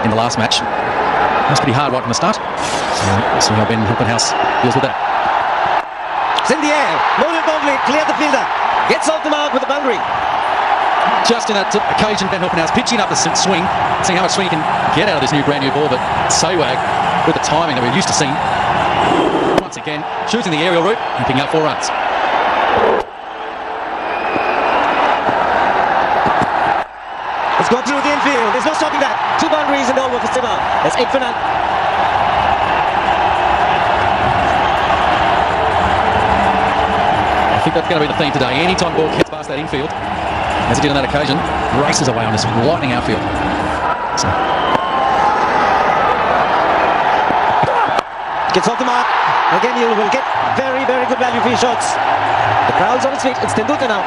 in the last match. It was pretty hard right from the start. So we'll see how Ben Hilpenhaus deals with that. It's in the air. Loaded boundary, cleared the fielder. Gets off the mark with the boundary. Just in that occasion, Ben Hilpenhaus pitching up the swing, seeing how much swing he can get out of this brand new ball. But Sewag, with the timing that we're used to seeing, once again choosing the aerial route and picking up 4 runs. It's gone through the infield. There's no stopping that. 2 boundaries and over for Sewag. That's 8 for none. I think that's going to be the theme today. Anytime ball gets past that infield, as it did on that occasion, races away on this lightning outfield. So. Gets off the mark. Again, you will get very, very good value for your shots. The crowd's on its feet. It's Tendulkar now.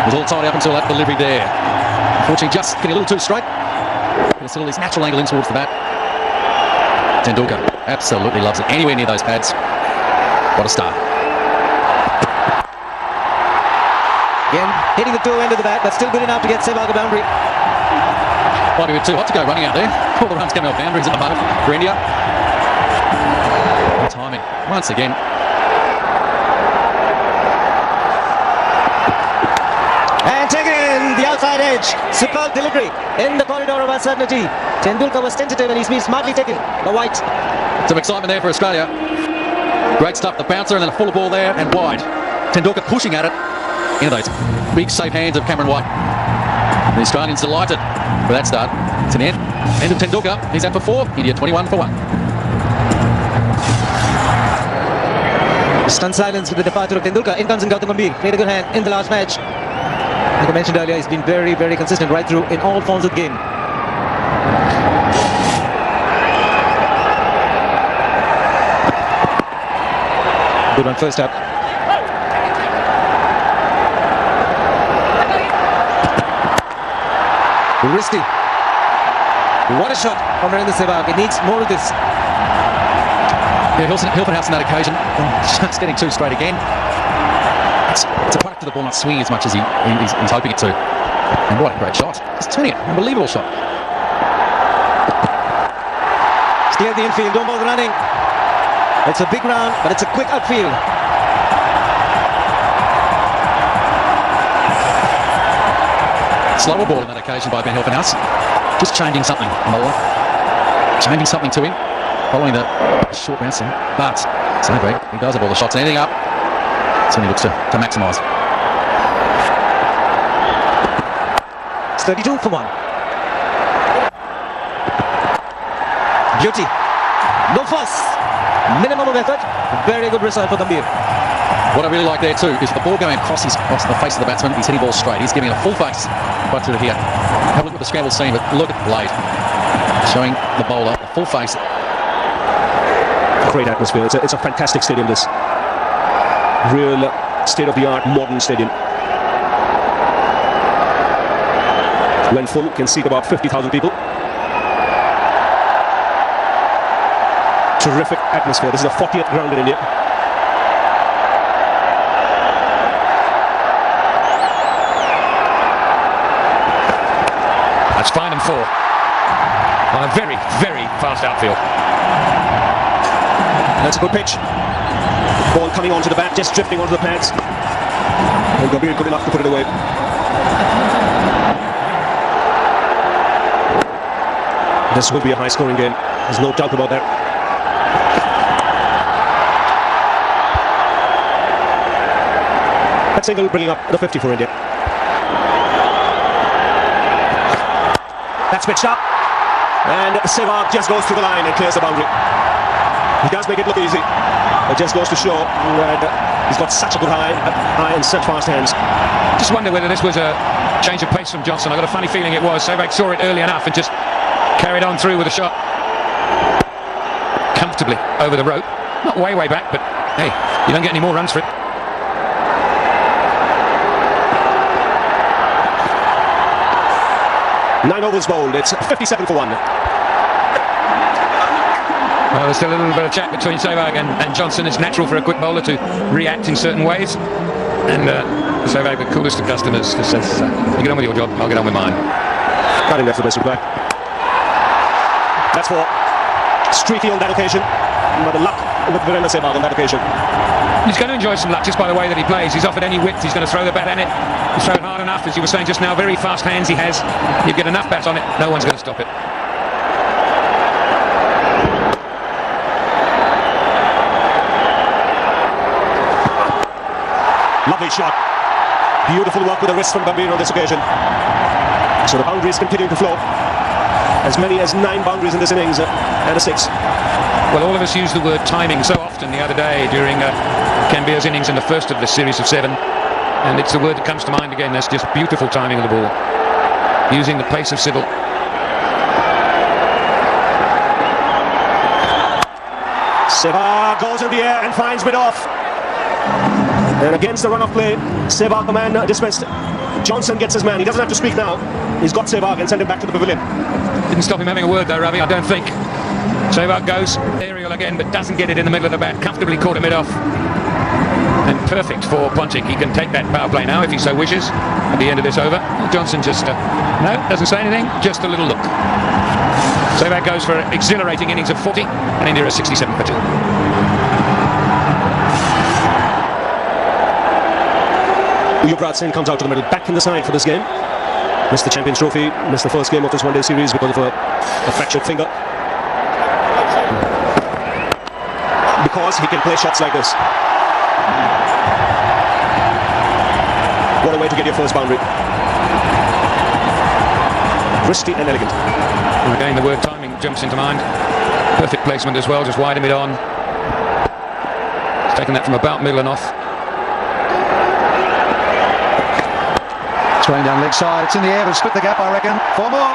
It was all tied up until that delivery there. Unfortunately, just getting a little too straight. But still this natural angle in towards the bat. Tendulkar absolutely loves it. Anywhere near those pads. What a start. Again, hitting the toe end of the bat, but still good enough to get Sewag a boundary. Might be a bit too hot to go running out there. All the runs coming off boundaries at the moment for India. The timing, once again. And taken in the outside edge. Superb delivery in the corridor of uncertainty. Tendulkar was tentative and he's been smartly taken by White. Some excitement there for Australia. Great stuff, the bouncer and then a full ball there and wide. Tendulkar pushing at it. Into those big safe hands of Cameron White. The Australians delighted with that start. It's an end of Tendulkar. He's out for 4. India 21 for 1. Stunned silence with the departure of Tendulkar. In comes Gautam Gambhir. Played a good hand in the last match. Like I mentioned earlier, he's been very, very consistent right through in all forms of the game. Good one first up. Risky. What a shot from Virendra Sehwag. It needs more of this. Yeah, Hilpenhaus on that occasion, just getting too straight again. It's a product of the ball not swinging as much as he's hoping it to. And what a great shot. Just turning it. Unbelievable shot. It's cleared the infield. Don't bother running. It's a big round, but it's a quick outfield. Slower ball on that occasion by Ben Hilpenhaus. Just changing something on the line. Changing something to him. Following the short bouncing. But Sewag, he does have all the shots. Anything up. Certainly looks to maximise. It's 32 for 1. Beauty. No fuss. Minimum of effort. Very good result for Gambhir. What I really like there too is the ball going across the face of the batsman. He's hitting the ball straight. He's giving it a full face right through here. Have a look at the scramble scene, but look at the blade. Showing the bowler a full face. Great atmosphere. It's a fantastic stadium, this. Real state-of-the-art modern stadium. When full, can seat about 50,000 people. Terrific atmosphere. This is the 40th ground in India. That's fine and 4 on a very, very fast outfield. That's a good pitch. Ball coming onto the bat, just drifting onto the pads. And Gambhir good enough to put it away. This will be a high-scoring game. There's no doubt about that. That single bringing up the 50 for India. That's pitched up. And Sehwag just goes to the line and clears the boundary. He does make it look easy. It just goes to show that he's got such a good eye and such fast hands. Just wonder whether this was a change of pace from Johnson. I got a funny feeling it was. Sehwag saw it early enough and just carried on through with a shot. Comfortably over the rope. Not way back, but hey, you don't get any more runs for it. Nine overs bowled. It's 57 for 1. Well, there's still a little bit of chat between Sehwag and Johnson. It's natural for a quick bowler to react in certain ways. And Sehwag, the coolest of customers, just says, you get on with your job, I'll get on with mine. I think that's the best reply. That's four. Streaky on that occasion, but the luck with Virendra Sehwag on that occasion. He's going to enjoy some luck just by the way that he plays. He's offered any width, he's going to throw the bat at it. He's thrown hard enough, as you were saying just now. Very fast hands he has. You get enough bats on it, no one's going to stop it. Lovely shot. Beautiful work with the wrist from Gambhir on this occasion. So the boundaries continue to flow. As many as 9 boundaries in this innings and a 6. Well, all of us use the word timing so often the other day during Gambhir's innings in the first of the series of 7. And it's the word that comes to mind again. That's just beautiful timing of the ball. Using the pace of Sybil. Sehwag goes in the air and finds mid-off. And against the run-off play, Sehwag, the man dismissed. Johnson gets his man. He doesn't have to speak now. He's got Sehwag and sent him back to the pavilion. Didn't stop him having a word though, Ravi, I don't think. Sehwag goes aerial again, but doesn't get it in the middle of the bat. Comfortably caught him mid-off. And perfect for Ponting. He can take that power play now if he so wishes at the end of this over. Johnson just, no, doesn't say anything, just a little look. Sehwag goes for an exhilarating innings of 40 and India is 67 for 2. Yuvraj Singh comes out to the middle, back in the side for this game. Missed the Champions Trophy, missed the first game of this one-day series because of a fractured finger. Because he can play shots like this. What a way to get your first boundary. Wristy and elegant. And again, the word timing jumps into mind. Perfect placement as well, just wide mid on. He's taken that from about middle and off. Swaying down leg side, it's in the air, but split the gap, I reckon. 4 more.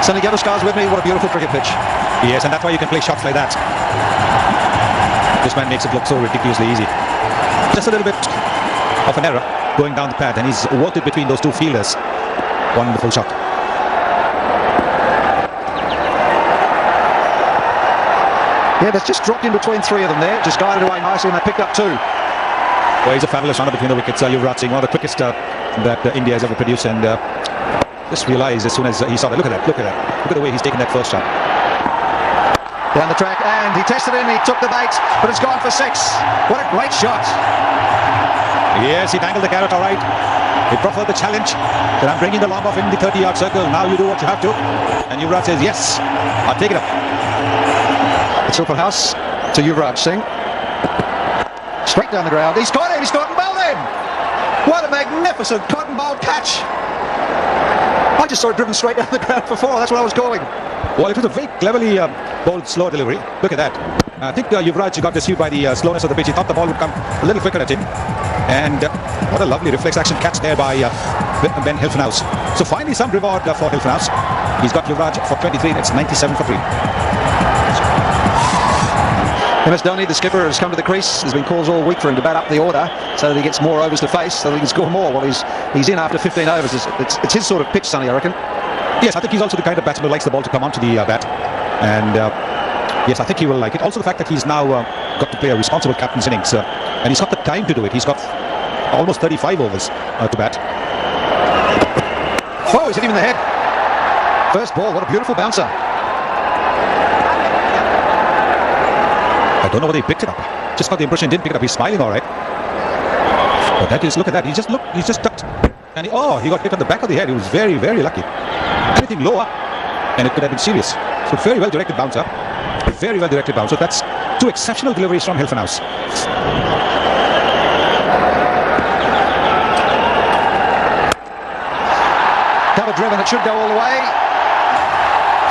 Sunny Gavaskar with me, what a beautiful cricket pitch. Yes, and that's why you can play shots like that. This man makes it look so ridiculously easy. Just a little bit of an error going down the pad, and he's worked it between those 2 fielders. Wonderful shot. Yeah, that's just dropped in between 3 of them there, just guided away nicely, and they picked up 2. Well, he's a fabulous runner between the wickets. Yuvraj Singh, one of the quickest that India has ever produced, and just realised as soon as he saw that. Look at the way he's taken that first shot. Down the track, and he tested it in, he took the bait, but it's gone for 6. What a great shot. Yes, he dangled the carrot all right. He preferred the challenge. Then I'm bringing the long off in the 30-yard circle. Now you do what you have to. And Yuvraj says, yes, I'll take it up. It's open house to Yuvraj Singh. Straight down the ground. He's got him. He's cotton bowled him. What a magnificent cotton bowled catch. I just saw it driven straight down the ground for 4. That's what I was calling. Well, it was a very cleverly bowled slow delivery. Look at that. I think Yuvraj got deceived by the slowness of the pitch. He thought the ball would come a little quicker at him. And what a lovely reflex action catch there by Ben Hilfenhaus. So finally some reward for Hilfenhaus. He's got Yuvraj for 23. It's 97 for 3. MS Dhoni, the skipper, has come to the crease. There's been calls all week for him to bat up the order so that he gets more overs to face, so that he can score more. Well, he's in after 15 overs. It's his sort of pitch, Sonny, I reckon. Yes, I think he's also the kind of batsman who likes the ball to come onto the bat. And yes, I think he will like it. Also the fact that he's now got to play a responsible captain's innings. And he's got the time to do it. He's got almost 35 overs to bat. Oh, he's hit him in the head. First ball, what a beautiful bouncer. I don't know whether he picked it up. Just got the impression he didn't pick it up. He's smiling all right. But that is, look at that. He's just tucked. And he got hit on the back of the head. He was very, very lucky. Anything lower, and it could have been serious. So very well directed bouncer. Very well directed bouncer. That's 2 exceptional deliveries from Hilfenhaus. Cover driven, it should go all the way.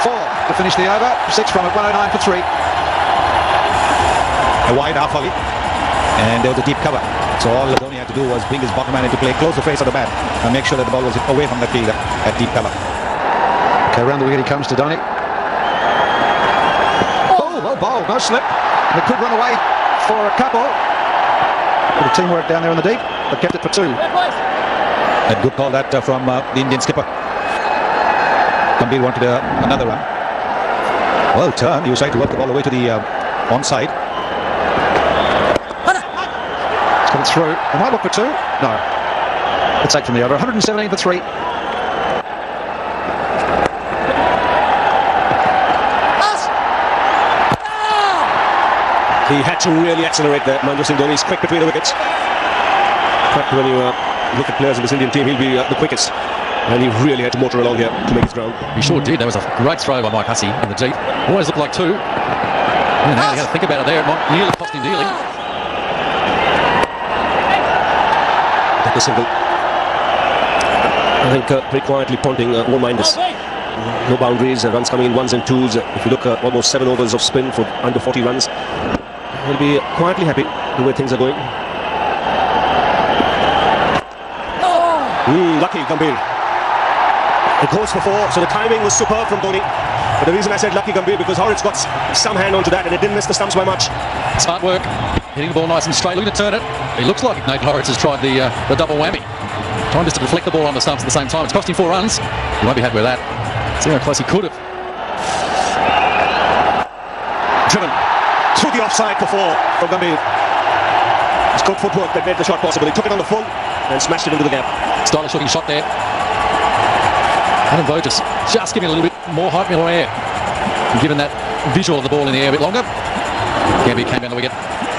4 to finish the over. 6 from it, 109 for 3. A wide half volley, and there was a deep cover. So all Dhoni had to do was bring his bottom man into play, close the face of the bat, and make sure that the ball was away from the field at deep cover. Okay, around the wicket he comes to Dhoni. Oh, well bowled, no slip. They could run away for a couple. Bit of teamwork down there in the deep, but kept it for 2. A good call that from the Indian skipper. Gambhir wanted another run. Well turned. He was trying to work the ball away to the onside. It's coming through. Am I look for 2? No. It's 8 from the over. 117 for 3. He had to really accelerate there. Mahendra Singh Dhoni is quick between the wickets. But when you look at players in this Indian team, he'll be the quickest. And he really had to motor along here to make his ground. He sure did. That was a great throw by Mike Hussey in the deep. Always looked like two. And now you got to think about it there. It might nearly cost him dearly. Take the single. I think pretty quietly Ponting won't mind this. No boundaries, runs coming in ones and twos. If you look at almost 7 overs of spin for under 40 runs, he'll be quietly happy the way things are going. Lucky Gambhir. It goes for 4, so the timing was superb from Dhoni. But the reason I said lucky Gambhir, because Horrocks got some hand onto that and it didn't miss the stumps by much. Smart work. Hitting the ball nice and straight, looking to turn it. It looks like Nathan Horrocks has tried the double whammy. Trying just to deflect the ball on the stumps at the same time. It's cost him 4 runs. He won't be happy with that. See how close he could have. Driven through the offside for 4 from Gambhir. It's good footwork that made the shot possible. He took it on the full and smashed it into the gap. Stylish looking shot there. Adam Burgess just giving a little bit more height, middle air. And given that visual of the ball in the air a bit longer. Gambhir came down the wicket,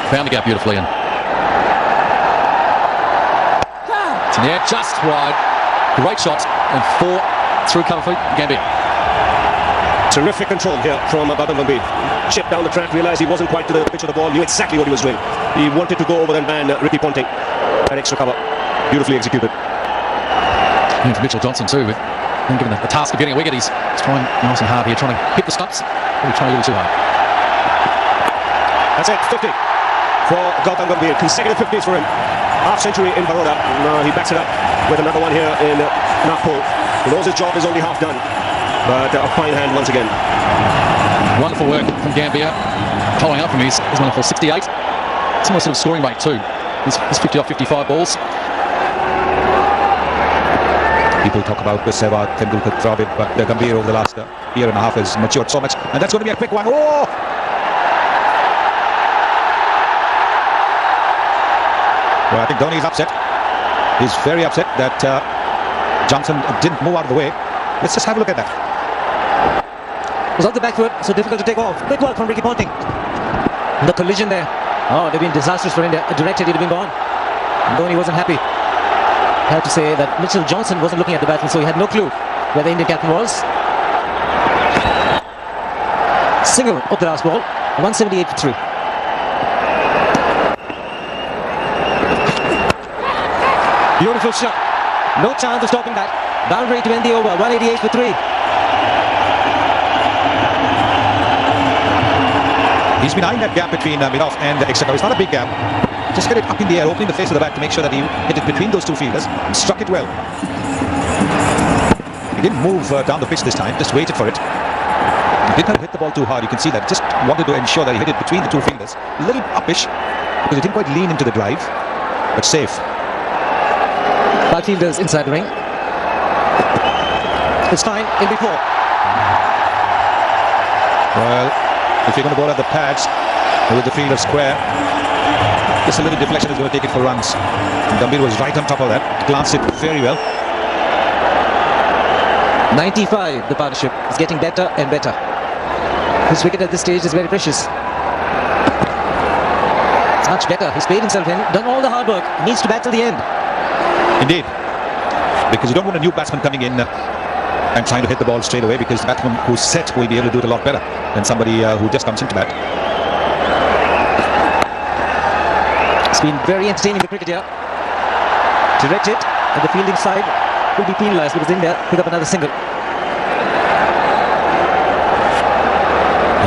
found the gap beautifully, and it's in the air, just wide. Great shot, and 4 through cover for Gambhir. Terrific control here from Gautam Gambhir. Chipped down the track, realised he wasn't quite to the pitch of the ball, knew exactly what he was doing. He wanted to go over that man, Ricky Ponting. That extra cover, beautifully executed. And for Mitchell Johnson too, with given the task of getting a wicket, he's trying nice and hard here, trying to hit the stumps. Maybe trying a little too hard. That's it, 50 for Gautam Gambhir. Consecutive 50s for him. Half century in Baroda. He backs it up with another one here in Nagpur. He knows his job is only half done. But a fine hand once again. Wonderful work from Gambhir. Following up from his wonderful 68. Similar sort of scoring rate too. He's 50 off 55 balls. People talk about the Sehwag, Tendulkar, Dravid, but Gambhir over the last year and a half has matured so much. And that's going to be a quick one. Oh! Well, I think Dhoni is upset. He's very upset that Johnson didn't move out of the way. Let's just have a look at that. It was off the back foot, so difficult to take off. Quick work from Ricky Ponting. The collision there. Oh, they've been disastrous for India. Directed, he'd have been gone. Dhoni wasn't happy. I have to say that Mitchell Johnson wasn't looking at the batsman, so he had no clue where the Indian captain was. Single of the last ball, 178 for 3. Beautiful shot. No chance of stopping that. Boundary to end the over, 188 for 3. He's been eyeing that gap between mid-off and extra cover. It's not a big gap. Just get it up in the air, opening the face of the bat to make sure that he hit it between those 2 fielders. Struck it well. He didn't move down the pitch this time, just waited for it. He didn't hit the ball too hard, you can see that. Just wanted to ensure that he hit it between the 2 fielders. A little uppish, because he didn't quite lean into the drive, but safe. 5 fielders inside the ring. It's fine, it'll be 4. Well, if you're going to bowl at the pads with the fielder square, just a little deflection is going to take it for runs. Gambhir was right on top of that, glanced it very well. 95, the partnership is getting better and better. His wicket at this stage is very precious. It's much better. He's paid himself in, done all the hard work. He needs to bat till the end. Indeed, because you don't want a new batsman coming in and trying to hit the ball straight away, because the batsman who's set will be able to do it a lot better than somebody who just comes into bat. It's been very entertaining, the cricket here. Directed, and the fielding side will be penalised because India pick up another single.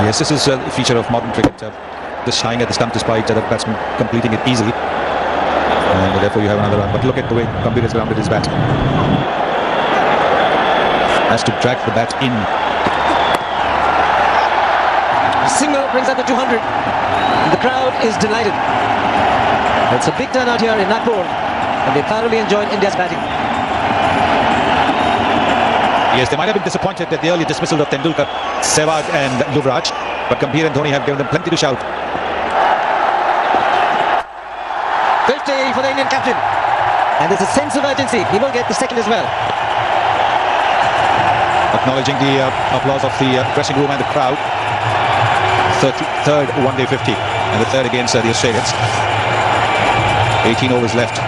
Yes, this is a feature of modern cricket. Just shying at the stump despite the batsman completing it easily. And therefore you have another run. But look at the way Gambhir has grounded his bat. Has to drag the bat in. Single brings up the 200. The crowd is delighted. It's a big turnout here in Nagpur, and they thoroughly enjoyed India's batting. Yes, they might have been disappointed at the early dismissal of Tendulkar, Sehwag and Yuvraj, but Gambhir and Dhoni have given them plenty to shout. 50 for the Indian captain, and there's a sense of urgency. He will get the second as well. Acknowledging the applause of the dressing room and the crowd. Third one-day 50. and the third against the Australians. 18 overs left.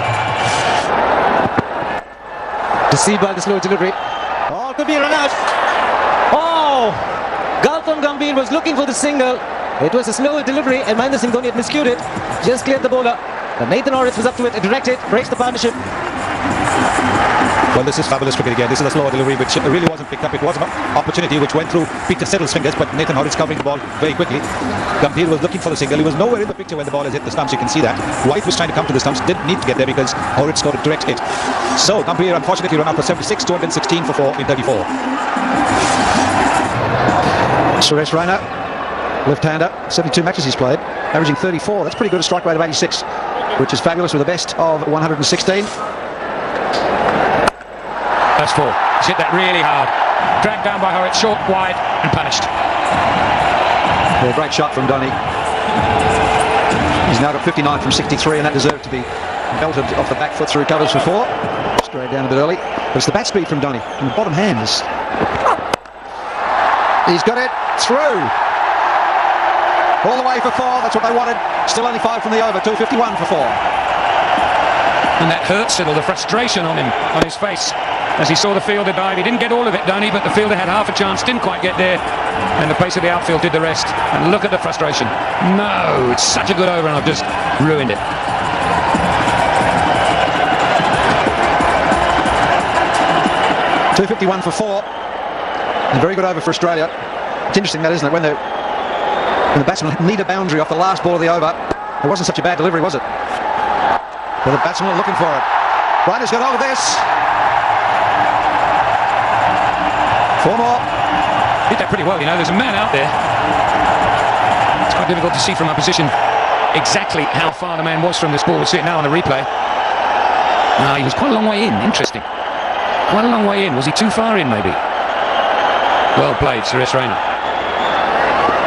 Deceived by the slow delivery. Oh, could be a run out. Oh! Gautam Gambhir was looking for the single. It was a slow delivery and Mahendra Singh Dhoni had miscued it. Just cleared the bowler. But Nathan Orris was up to it, directed, breaks the partnership. Well, this is fabulous cricket again. This is a slower delivery which really wasn't picked up. It was an opportunity which went through Peter Siddle's fingers, but Nathan Orris covering the ball very quickly. Gambhir was looking for the single. He was nowhere in the picture when the ball has hit the stumps. You can see that. White was trying to come to the stumps, didn't need to get there because Orris scored a direct hit. So Gambhir unfortunately run out for 76, 216 for 4 in 34. Suresh Raina, left-hander, 72 matches he's played, averaging 34. That's pretty good, a strike rate of 86, which is fabulous with the best of 116. That's 4. He's hit that really hard. Dragged down by Horrocks, short, wide, and punished. Yeah, great shot from Dhoni. He's now got 59 from 63, and that deserved to be belted off the back foot through covers for 4. Straight down a bit early. But it's the bat speed from Dhoni, from the bottom hands. He's got it through. All the way for 4, that's what they wanted. Still only 5 from the over, 251 for 4. And that hurt Siddle, the frustration on him, on his face, as he saw the fielder dive. He didn't get all of it, Dhoni, but the fielder had half a chance, didn't quite get there, and the pace of the outfield did the rest. And look at the frustration. No, it's such a good over, and I've just ruined it. .251 for 4. A very good over for Australia. It's interesting that, isn't it? When the batsmen need a boundary off the last ball of the over, it wasn't such a bad delivery, was it? Well, the batsmen are looking for it. Raina's got hold of this. 4 more. Did that pretty well, you know. There's a man out there. It's quite difficult to see from our position exactly how far the man was from this ball. We'll see it now on the replay. No, he was quite a long way in. Interesting. Quite a long way in. Was he too far in, maybe? Well played, Suresh Raina.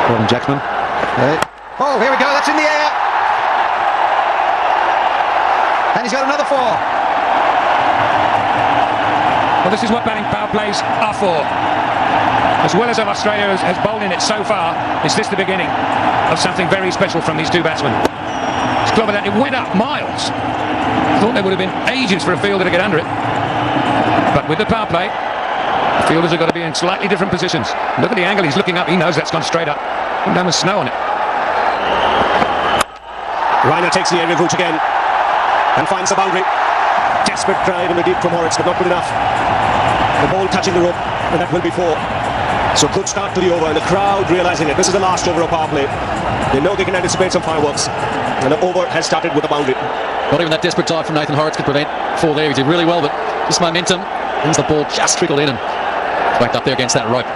Gordon Jackman. Oh, here we go. That's in the air. And he's got another 4. Well, this is what batting power plays are for. As well as Australia has bowled in it so far, is this the beginning of something very special from these two batsmen? It's clever that it went up miles. Thought there would have been ages for a fielder to get under it. But with the power play, the fielders have got to be in slightly different positions. Look at the angle he's looking up. He knows that's gone straight up. Come down with snow on it. Raina takes the aerial route again and finds the boundary. Desperate drive in the deep from Horrocks, but not good enough. The ball touching the rope, and that will be 4. So good start to the over, and the crowd realising it. This is the last over of power play. They know they can anticipate some fireworks, and the over has started with a boundary. Not even that desperate dive from Nathan Horrocks could prevent 4 there. He did really well, but this momentum means the ball just trickled in and backed up there against that rope.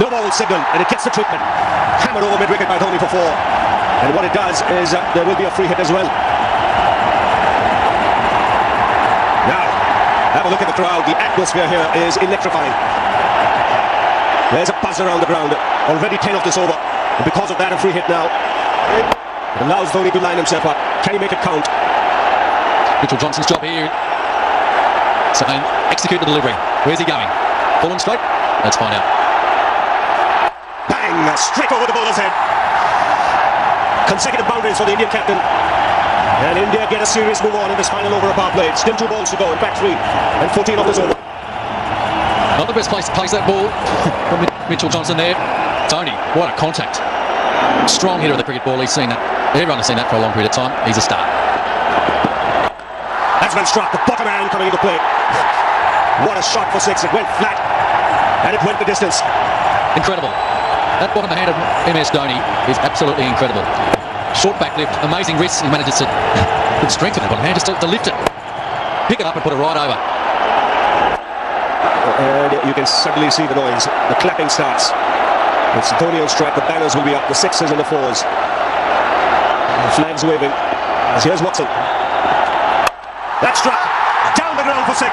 No ball signal, and it gets the treatment. Hammered over mid-wicket by Dhoni for 4. And what it does is there will be a free hit as well. Now, have a look at the crowd. The atmosphere here is electrifying. There's a buzz around the ground. Already 10 of this over. And because of that, a free hit now. It allows Dhoni to line himself up. Can he make it count? Mitchell Johnson's job here. So execute the delivery. Where's he going? Full and straight? Let's find out. Bang! Straight over the bowler's head. Consecutive boundaries for the Indian captain. And India get a serious move on in this final over of power play. Still 2 balls to go. In fact, 3. And 14 of this over. Not the best place to place that ball from Mitchell Johnson there. Tony, what a contact. Strong hitter of the cricket ball. He's seen that. Everyone has seen that for a long period of time. He's a star. That's been struck. The bottom hand coming into play. What a shot for 6. It went flat. And it went the distance. Incredible. That bottom hand of MS Dhoni is absolutely incredible. Short back lift, amazing wrists. He manages to good strength in that bottom hand just to lift it, pick it up and put it right over. And you can suddenly see the noise. The clapping starts. It's Dhoni on strike. The banners will be up. The 6s and the 4s. The flags waving. As here's Watson. That's struck. Down the ground for 6.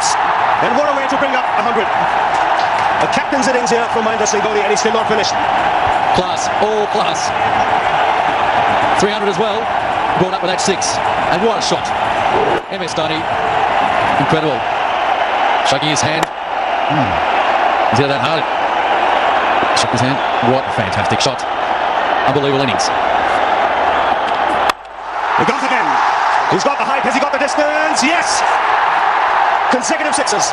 And what a way to bring up 100. A captain's innings here from Mahendra Singh Dhoni, and he's still not finished. Class, all class. 300 as well. Brought up with that 6. And what a shot. MS Dhoni, incredible. Shaking his hand. He's hit that hard. Shook his hand. What a fantastic shot. unbelievable innings. He got again. He's got the height. Has he got the distance? Yes. Consecutive sixes.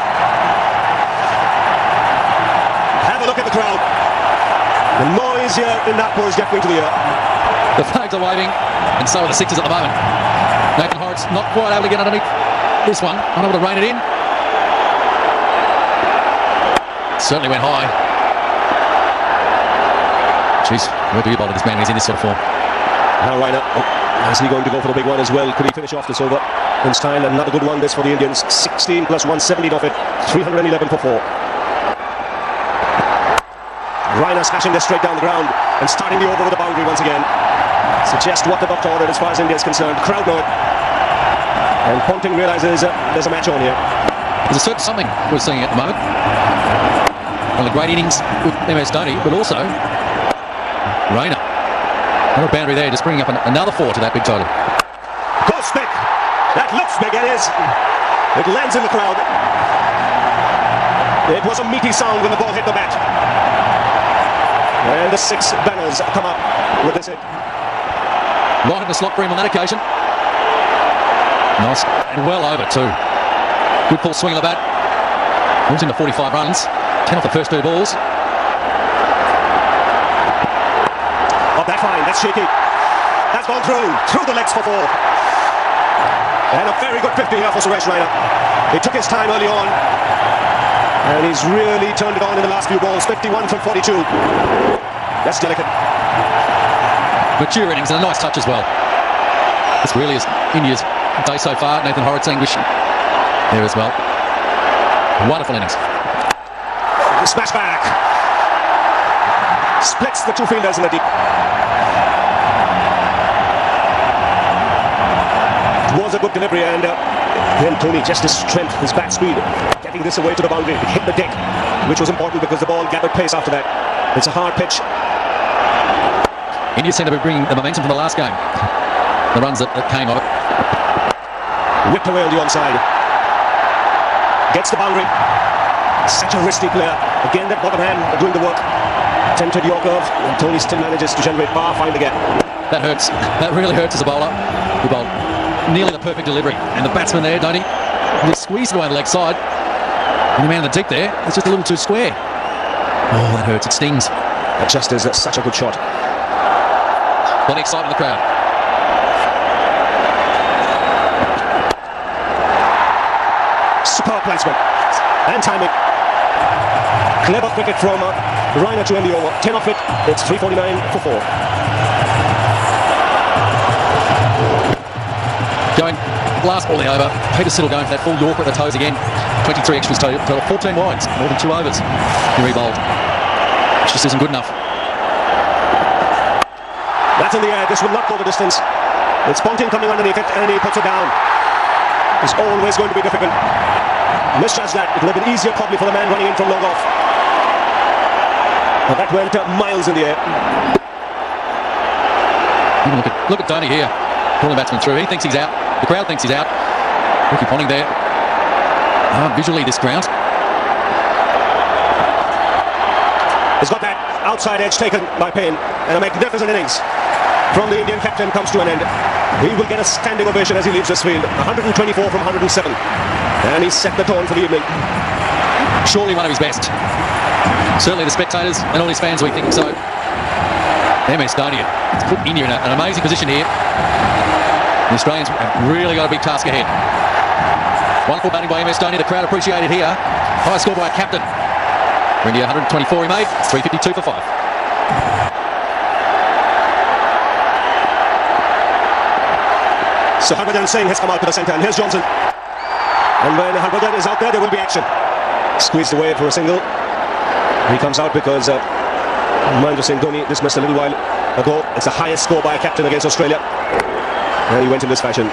Have a look at the crowd. The noise here in Nagpur is deafening to the ear. The flags are waving, and so are the sixes at the moment. Nathan Horrocks not quite able to get underneath this one, unable to rein it in. Certainly went high. Jeez, where do you bowl this man when he's in this sort of form? Now Raina, is he going to go for the big one as well? Could he finish off this over in style? Another good one this for the Indians. 16 plus 117 off it. 311 for 4. Raina smashing this straight down the ground and starting the over with the boundary once again. Suggest what the doctor ordered as far as India is concerned. Crowd know it. And Ponting realises there's a match on here. There's a certain something we're seeing at the moment. One of the great innings with MS Dhoni, but also Raina. Another boundary there, just bringing up another 4 to that big total. Goes big. That looks big, it is. It lands in the crowd. It was a meaty sound when the ball hit the bat. And the 6 bangers come up with this hit. Right in the slot for him on that occasion. Nice. And well over too. Good full swing of the bat. Moves into 45 runs. 10 off the first 2 balls. Oh, that's fine. That's shaky. That's gone through the legs for 4. And a very good 50 here for Suresh Raina. He took his time early on. And he's really turned it on in the last few balls. 51 from 42. That's delicate. Mature innings and a nice touch as well. This really is India's day so far. Nathan Horrocks English there as well. Wonderful innings. Smash back. Splits the 2 fielders in the deep. It was a good delivery, and then Tony, just his strength, his bat speed, getting this away to the boundary. It hit the deck, which was important because the ball gathered pace after that. It's a hard pitch. India seem to be bringing the momentum from the last game. The runs that came of it. Whipped away on the onside. Gets the boundary. Such a risky player. Again, that bottom hand doing the work. Tempted Yorker, and Tony still manages to generate power, find the gap. That hurts. That really hurts as a bowler. He bowled nearly the perfect delivery. And the batsman there, Dhoni, he squeezed it away the leg side. And the man in the deep there, it's just a little too square. Oh, that hurts. It stings. That just is such a good shot. Plenty of excitement in the crowd. Superb placement. And timing. Clever cricket from Raina to end the over. 10 off it. It's 349 for 4. Going last ball of the over. Peter Siddle going for that full Yorker at the toes again. 23 extras total. 14 wides. More than 2 overs. He rebowled. Which just isn't good enough. That's in the air. This will not go the distance. It's Ponting coming underneath it, and he puts it down. It's always going to be difficult. Misjudged that. It would have been easier probably for the man running in from long off. But that went miles in the air. Even look at Dhoni here. Pulling the batsman through. He thinks he's out. The crowd thinks he's out. Ricky Ponting there. Visually this ground. He's got that outside edge taken by Payne, and a magnificent innings from the Indian captain comes to an end. He will get a standing ovation as he leaves this field. 124 from 107, and he's set the tone for the evening. Surely one of his best. Certainly the spectators and all his fans will think so. MS Dhoni has put India in an amazing position here. The Australians have really got a big task ahead. Wonderful batting by MS Dhoni. The crowd appreciated here. High score by a captain. For India, 124 he made, 352 for 5. So Harbhajan Singh has come out to the centre, and here's Johnson. And when Harbhajan is out there will be action. Squeezed away for a single. He comes out because Mahendra Singh Dhoni dismissed a little while ago. It's the highest score by a captain against Australia. And he went in this fashion.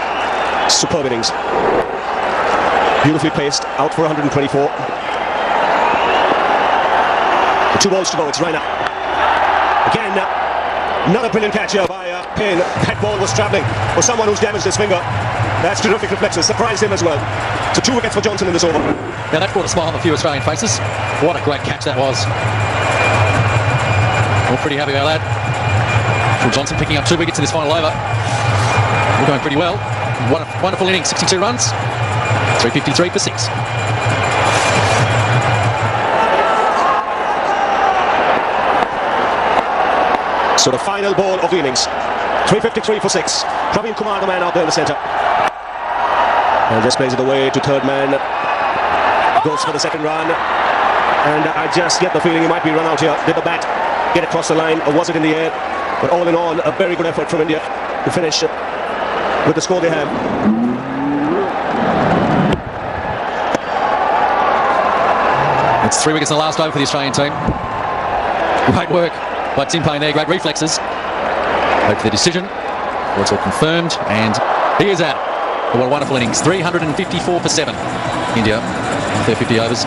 Superb innings. Beautifully placed, out for 124. 2 balls to go, it's Raina. Again, another brilliant catch here by Payne. That ball was travelling for someone who's damaged his finger. That's terrific reflexes, surprised him as well. So 2 wickets for Johnson in this over. Now that brought a smile on a few Australian faces. What a great catch that was. We're pretty happy about that. Johnson picking up 2 wickets in this final over. We're going pretty well. Wonderful inning, 62 runs, 353 for 6. So the final ball of the innings, 353 for 6. Praveen Kumar, the man out there in the centre. And just plays it away to third man. Goes for the second run. And I just get the feeling he might be run out here. Did the bat get across the line, or was it in the air? But all in all, a very good effort from India to finish with the score they have. It's 3 wickets in the last over for the Australian team. Great work by Tim Payne there, great reflexes. Wait for the decision, or it's all confirmed, and he is out. What a wonderful innings, 354 for 7. India, their 50 overs.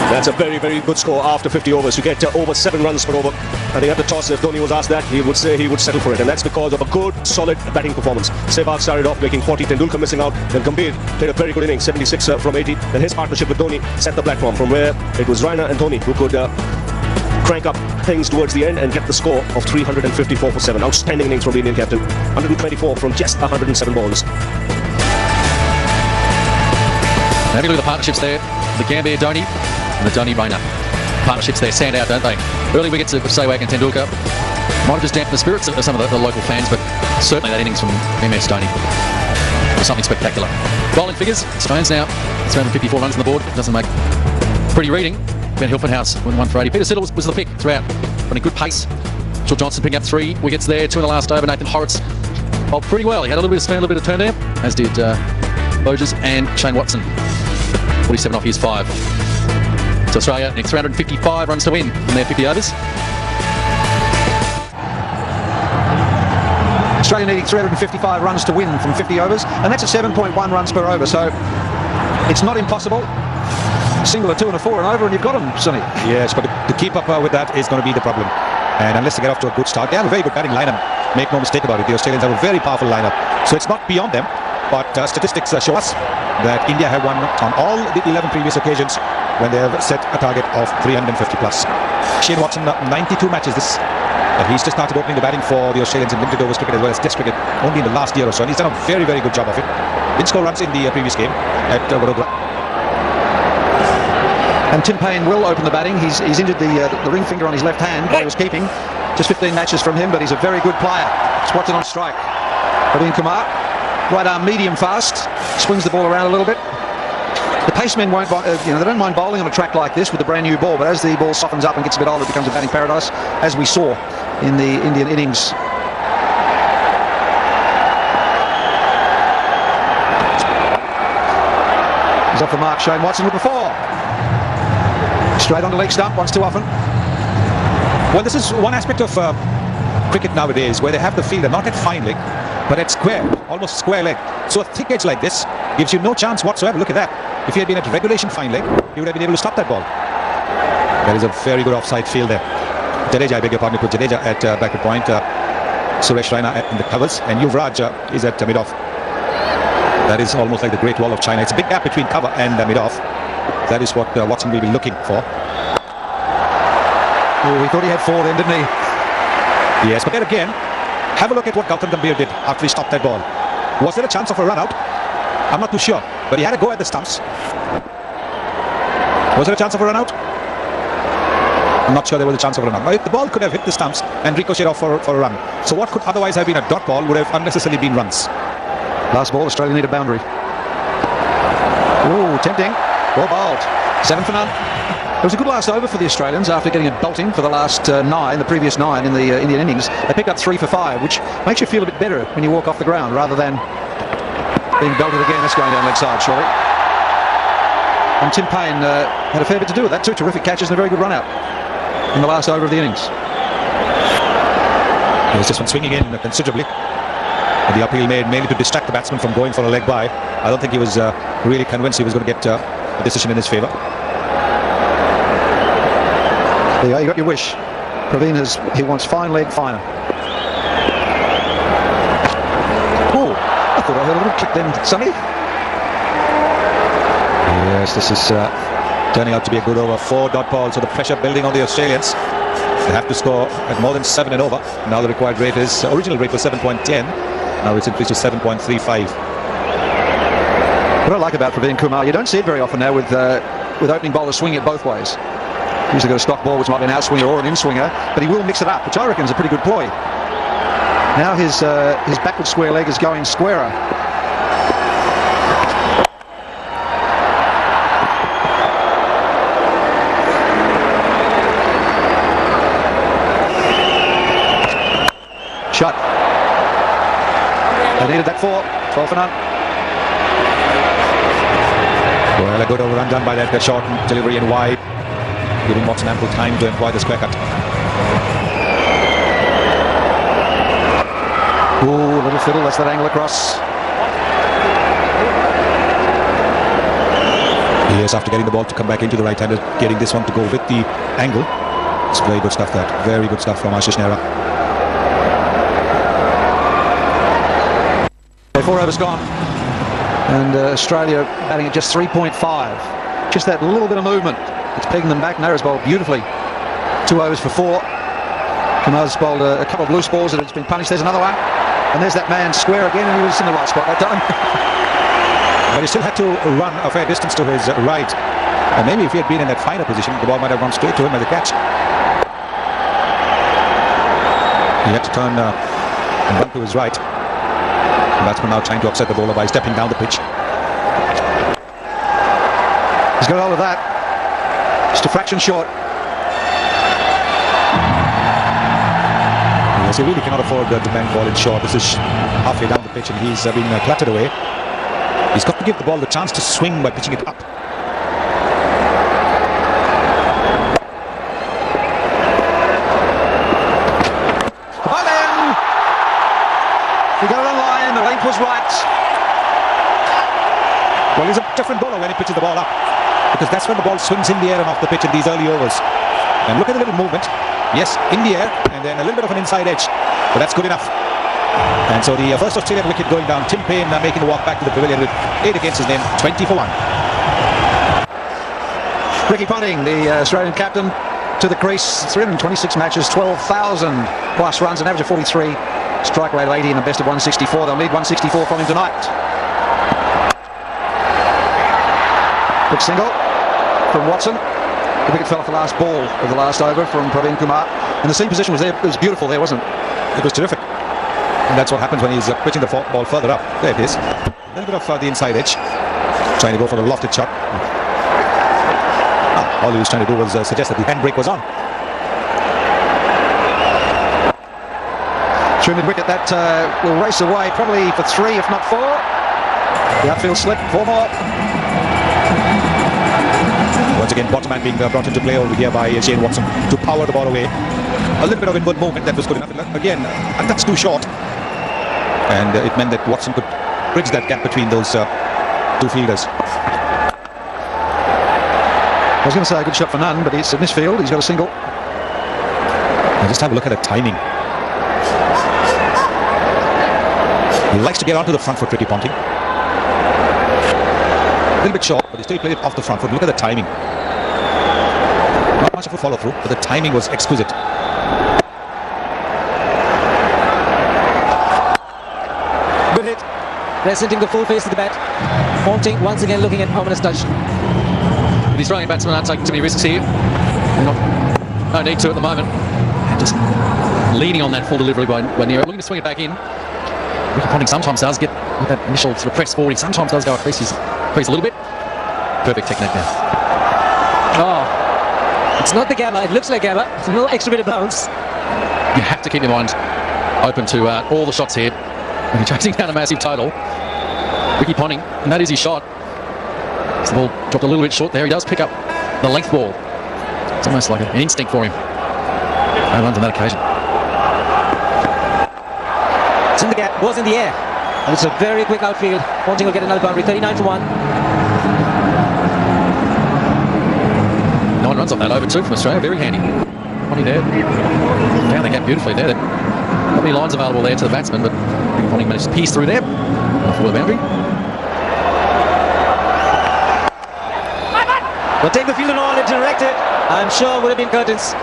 That's a very, very good score after 50 overs. You get over 7 runs per over. I think at the toss, if Dhoni was asked that, he would say he would settle for it. And that's because of a good, solid batting performance. Sehwag started off making 40, Tendulkar missing out. Then Gambhir played a very good inning, 76 from 80. Then his partnership with Dhoni set the platform from where it was Raina and Dhoni who could crank up things towards the end and get the score of 354 for 7. Outstanding innings from the Indian captain. 124 from just 107 balls. Having a look at the partnerships there, the Gambhir Dhoni and the Dhoni Raina partnerships there stand out, don't they? Early wickets of Sehwag and Tendulkar might have just dampened the spirits of some of the local fans, but certainly that innings from MS Dhoni was something spectacular. Bowling figures, Australians now 354 runs on the board. It doesn't make pretty reading. Ben Hilfenhaus went 1 for 80. Peter Siddle was the pick throughout, running good pace. George Johnson picking up 3 wickets there, 2 in the last over. Nathan Horrocks bowled pretty well. He had a little bit of spin, a little bit of turn there, as did Boges and Shane Watson. 47 off his 5. So Australia needs 355 runs to win in their 50 overs. Australia needing 355 runs to win from 50 overs, and that's a 7.1 runs per over, so it's not impossible. Single, a 2 and a 4 and over, and you've got them, Sonny. Yes, but to keep up with that is going to be the problem. And unless they get off to a good start, they have a very good batting lineup. Make no mistake about it. The Australians have a very powerful lineup. So it's not beyond them, but statistics show us that India have won on all the 11 previous occasions when they have set a target of 350 plus. Shane Watson, 92 matches this. He's just started opening the batting for the Australians in limited overs cricket as well as test cricket only in the last year or so, and he's done a very, very good job of it. Didn't score runs in the previous game at Vadodara. And Tim Payne will open the batting. He's injured the ring finger on his left hand while he was keeping. Just 15 matches from him, but he's a very good player. It's Watson on strike. Praveen Kumar, right arm medium fast, swings the ball around a little bit. The pacemen won't, they don't mind bowling on a track like this with a brand new ball, but as the ball softens up and gets a bit older, it becomes a batting paradise, as we saw in the Indian innings. He's off the mark, Shane Watson with the 4. Straight on the leg stump, once too often. Well, this is one aspect of cricket nowadays where they have the fielder not at fine leg, but at square, almost square leg. So a thick edge like this gives you no chance whatsoever. Look at that. If he had been at regulation fine leg, he would have been able to stop that ball. That is a very good offside field there. Jadeja, I beg your pardon, put Jadeja at backward point. Suresh Raina in the covers, and Yuvraj is at mid-off. That is almost like the Great Wall of China. It's a big gap between cover and mid-off. That is what Watson will be looking for. Oh, he thought he had 4 then, didn't he? Yes, but then again, have a look at what Gautam Gambhir did after he stopped that ball. Was there a chance of a run out? I'm not too sure, but he had a go at the stumps. Was there a chance of a run out? I'm not sure there was a chance of a run out. But the ball could have hit the stumps and ricocheted off for a run. So what could otherwise have been a dot ball would have unnecessarily been runs. Last ball, Australia need a boundary. Ooh, tempting. Well bowled. 7 for none. It was a good last over for the Australians after getting a belting for the last 9, the previous 9 in the Indian innings. They picked up 3 for 5, which makes you feel a bit better when you walk off the ground rather than being belted again. That's going down leg side, surely. And Tim Payne had a fair bit to do with that. 2 terrific catches and a very good run out in the last over of the innings. He was just one swinging in considerably. The appeal made mainly to distract the batsman from going for a leg by. I don't think he was really convinced he was going to get a decision in his favour. There you go, you got your wish. Praveen he wants fine leg, finer. Oh, I thought I heard a little click then, Sonny. Yes, this is turning out to be a good over. 4 dot balls, so the pressure building on the Australians. They have to score at more than 7 and over. Now the required rate is, original rate was 7.10. Now it's increased to 7.35. What I like about Praveen Kumar, you don't see it very often now with opening bowlers swinging it both ways. Usually got a stock ball which might be an outswinger or an in-swinger, but he will mix it up, which I reckon is a pretty good ploy. Now his backward square leg is going squarer. Shot. They needed that 12 for none. Well, a good overrun done by that short delivery and wide, giving Watson ample time to employ the square cut. Ooh, little fiddle, that's that angle across. Yes, after getting the ball to come back into the right-hander, getting this one to go with the angle. It's very good stuff, that. Very good stuff from Ashish Nehra. 4 overs gone, and Australia batting at just 3.5. Just that little bit of movement. It's pegging them back. Nehra's bowled beautifully. 2 overs for 4. Kumar's bowled a couple of loose balls that have been punished. There's another one, and there's that man square again, and he was in the right spot that time. But he still had to run a fair distance to his right, and maybe if he had been in that finer position, the ball might have gone straight to him as a catch. He had to turn and run to his right. The batsman now trying to upset the bowler by stepping down the pitch. He's got all of that. Just a fraction short. Yes, he really cannot afford to bang ball in short. This is halfway down the pitch and he's been clattered away. He's got to give the ball the chance to swing by pitching it up. He got it on line, the length was right. Well, he's a different bowler when he pitches the ball up, because that's when the ball swings in the air and off the pitch in these early overs. And look at the little movement. Yes, in the air, and then a little bit of an inside edge, but that's good enough. And so the first Australian wicket going down. Tim Payne making the walk back to the pavilion with 8 against his name, 20 for 1. Ricky Ponting, the Australian captain, to the crease. 326 matches, 12,000 plus runs, an average of 43. Strike rate of 80 and a best of 164. They'll need 164 from him tonight. Quick single from Watson. The wicket fell off the last ball of the last over from Praveen Kumar. And the seam position was there. It was beautiful there, wasn't it? It was terrific. And that's what happens when he's pitching the ball further up. There it is. A little bit of the inside edge. Trying to go for the lofted shot. All he was trying to do was suggest that the handbrake was on. Through mid-wicket, that will race away probably for 3, if not 4. The outfield slip, 4 more. Once again, bottom man being brought into play over here by Shane Watson to power the ball away. A little bit of inward movement that was good enough. Again, a touch too short. And it meant that Watson could bridge that gap between those 2 fielders. I was going to say a good shot for none, but it's in this field. He's got a single. Now just have a look at the timing. He likes to get onto the front foot, Ricky Ponting. A little bit short, but he still played it off the front foot. Look at the timing. Not much of a follow-through, but the timing was exquisite. Good hit. Presenting the full face of the bat. Ponting once again looking at ominous touch. The Australian batsmen aren't taking too many risks here. No need to at the moment. And just leaning on that full delivery by Nehra, looking to swing it back in. Ricky Ponting sometimes does get with that initial sort of press forward. He sometimes does go across his crease a little bit. Perfect technique now. Oh, it's not the gabba. It looks like gabba. It's a little extra bit of bounce. You have to keep your mind open to all the shots here when you're chasing down a massive total. Ricky Ponting, and that is his shot. The ball dropped a little bit short there. He does pick up the length ball. It's almost like an instinct for him. No runs on that occasion. It's in the gap, was in the air. And it's a very quick outfield. Ponting will get another boundary, 39 for 1. 9 runs off that over 2 from Australia, very handy. Ponting there, found the gap beautifully there. Not many lines available there to the batsman, but Ponting managed to pierce through there for the boundary. But take the field and all and direct it. I'm sure would have been curtains.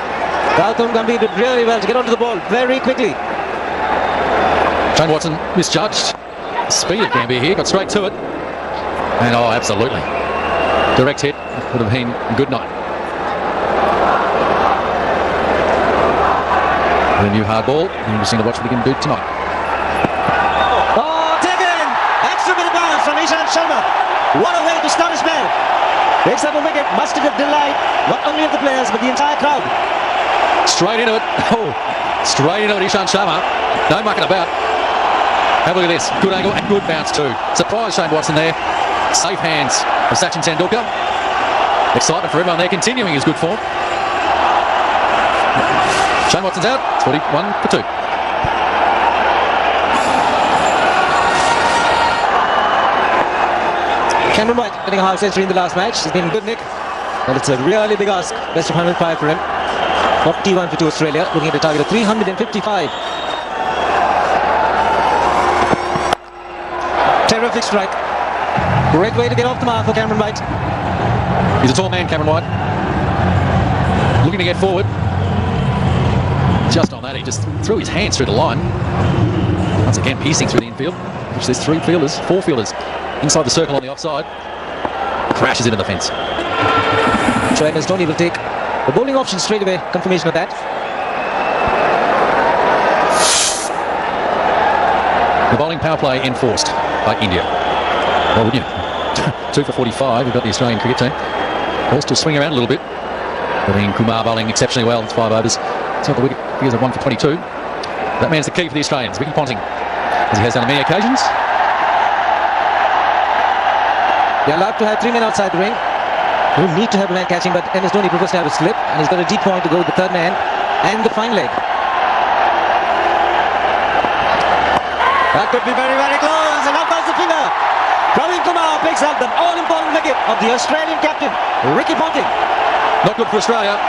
Gautam Gambhir did really well to get onto the ball very quickly. Shane Watson misjudged the speed of Gambhir here, got straight to it. And oh, absolutely. Direct hit would have been a good night. The new hard ball. Interesting to watch what he can do tonight. Oh, taken! Extra bit of bounce from Ishant Sharma. What a way to start his man. Picks up a wicket, much to the delight not only of the players but the entire crowd. Straight into it. Oh, straight into it, Ishant Sharma. No mucking about. Have a look at this. Good angle and good bounce too. Surprise Shane Watson there. Safe hands of Sachin Tendulkar. Excitement for everyone there, continuing his good form. Shane Watson's out. It's 41 for 2. Cameron White getting a half century in the last match. He's been good, Nick. But it's a really big ask. Best of 105 for him. 41 for 2 Australia. Looking at a target of 355. Terrific strike. Great way to get off the mark for Cameron White. He's a tall man, Cameron White. Looking to get forward. Just on that, he just threw his hands through the line. Once again, piercing through the infield, which there's 4 fielders inside the circle on the offside. Crashes into the fence. Trainers don't even take the bowling option straight away. Confirmation of that. The bowling power play enforced by India. Well, wouldn't you? 2 for 45. We've got the Australian cricket team. Forced to swing around a little bit. Kumar bowling exceptionally well. It's 5 overs. It's got the wicket figures of 1 for 22. That man's the key for the Australians. Ricky Ponting, as he has done on many occasions. They're allowed to have 3 men outside the ring. You need to have a man catching, but MS Dhoni prefers to have a slip, and he's got a deep point to go with the 3rd man and the fine leg. That could be very, very close, and up goes the finger. Praveen Kumar picks up the all-important wicket of the Australian captain, Ricky Ponting. Not good for Australia.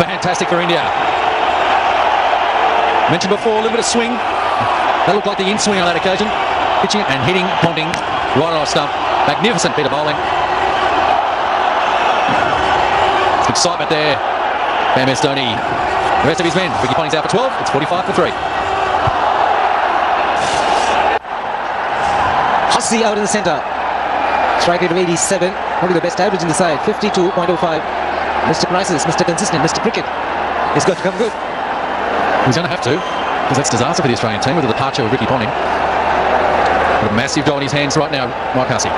Fantastic for India. Mentioned before, a little bit of swing. That looked like the in-swing on that occasion. Pitching it and hitting Ponting right off stump. Magnificent bit of bowling. Excitement there. MS Dhoni. The rest of his men. Ricky Ponting's out for 12. It's 45 for 3. Hussey out in the centre. Strike rate of 87. Probably the best average in the side. 52.05. Mr. Crisis, Mr. Consistent, Mr. Cricket. It's got to come good. He's going to have to, because that's disaster for the Australian team with the departure of Ricky Ponting. With a massive goal in his hands right now, Mike Hussey.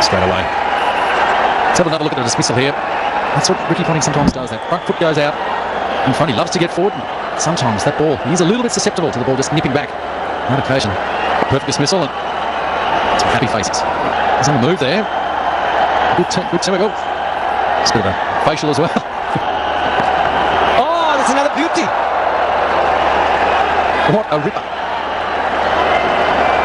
Straight away. Let's have another look at the dismissal here. That's what Ricky Ponting sometimes does. That front foot goes out in front. He loves to get forward. Sometimes that ball, he's a little bit susceptible to the ball just nipping back. On that occasion, perfect dismissal and some happy faces. There's on the move there. Good go. It's a bit of a facial as well. Oh, that's another beauty. What a ripper.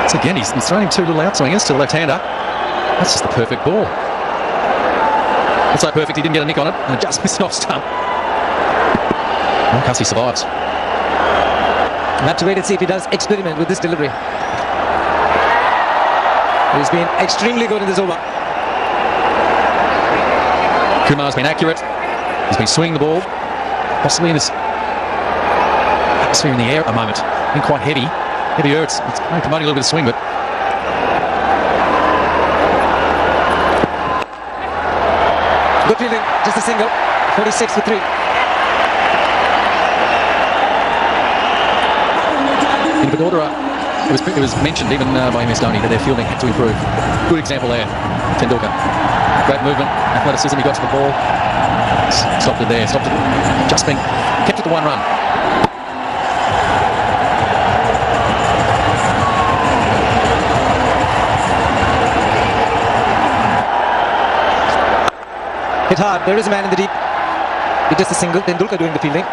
So again, he's throwing 2 little outswingers to the left-hander. That's just the perfect ball. It's so perfect he didn't get a nick on it and just missed off stump. Hussey survives. We'll have to wait and see if he does experiment with this delivery. He's been extremely good in this over. Kumar's been accurate. He's been swinging the ball, possibly in this atmosphere in the air at the moment. Been quite heavier. It's promoting a little bit of swing, but good fielding, just a single. 46 for 3. in Vadodara, it was mentioned even by MS Dhoni that their fielding had to improve. Good example there, Tendulkar. Great movement, athleticism, he got to the ball. Stopped it there, just being kept at the 1 run. Hit hard, there is a man in the deep. It is a single, Tendulkar doing the fielding.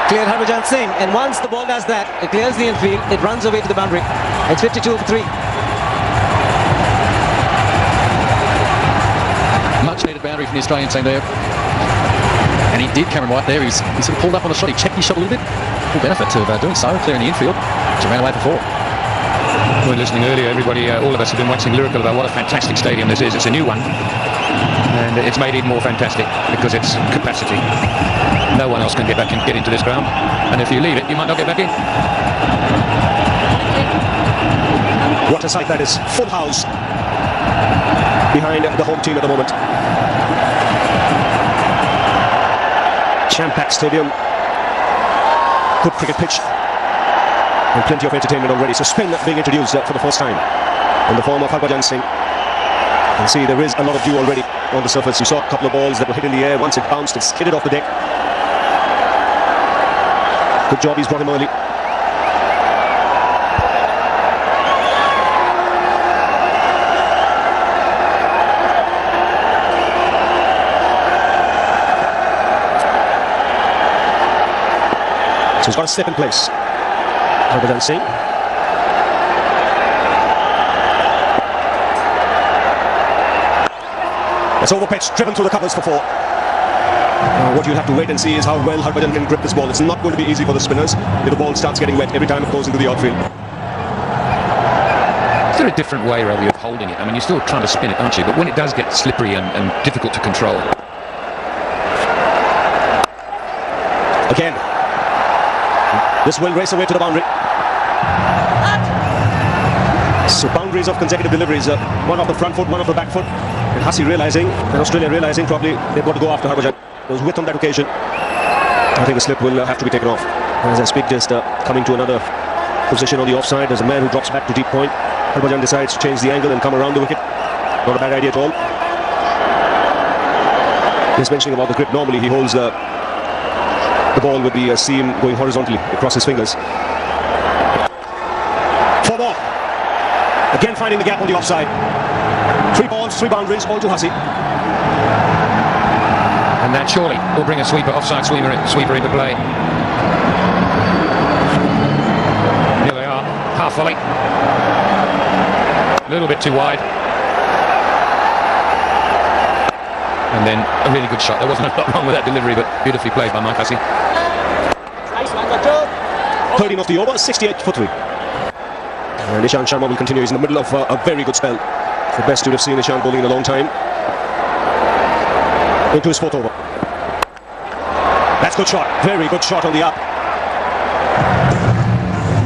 Cleared Harbhajan Singh, and once the ball does that, it clears the infield, it runs away to the boundary. It's 52 for 3. Much needed boundary from the Australian team there. And he did, Cameron White there. He sort of pulled up on the shot. He checked his shot a little bit. Full benefit of doing so, clearing the infield, which ran away before. We were listening earlier, everybody, all of us have been waxing lyrical about what a fantastic stadium this is. It's a new one, and it's made even more fantastic because it's capacity. No one else can get back and get into this ground, and if you leave it, you might not get back in. What a sight that is. Full house behind the home team at the moment. Jam-packed stadium. Good cricket pitch. And plenty of entertainment already. So spin being introduced for the first time in the form of Harbhajan Singh. You can see there is a lot of dew already on the surface. You saw a couple of balls that were hit in the air. Once it bounced, it skidded off the deck. Good job, he's brought him early. So he's got a step in place. Harbhajan Singh. It's overpitched, driven through the covers for 4. What you'll have to wait and see is how well Harbhajan can grip this ball. It's not going to be easy for the spinners if the ball starts getting wet every time it goes into the outfield. Is there a different way, Ravi, of holding it? I mean, you're still trying to spin it, aren't you? But when it does get slippery and difficult to control. Again. This will race away to the boundary. So boundaries of consecutive deliveries. One off the front foot, one off the back foot. And Hussey realizing, and Australia realizing probably they've got to go after Harbhajan. There was width on that occasion. I think the slip will have to be taken off. As I speak, just coming to another position on the offside. There's a man who drops back to deep point. Harbhajan decides to change the angle and come around the wicket. Not a bad idea at all. Just mentioning about the grip. Normally he holds the ball with the seam going horizontally across his fingers. 4 more. Again finding the gap on the offside. 3 balls, 3 boundaries, all to Hussey. And that surely will bring a sweeper, offside sweeper into play. Here they are, half volley. A little bit too wide. And then a really good shot. There wasn't a lot wrong with that delivery, but beautifully played by Mike Hussey. 13 off the over, 68 for 3. And Ishant Sharma will continue. He's in the middle of a very good spell. It's the best you'd have seen Ishant bowling in a long time. Into his 4th over. That's good shot. Very good shot on the up.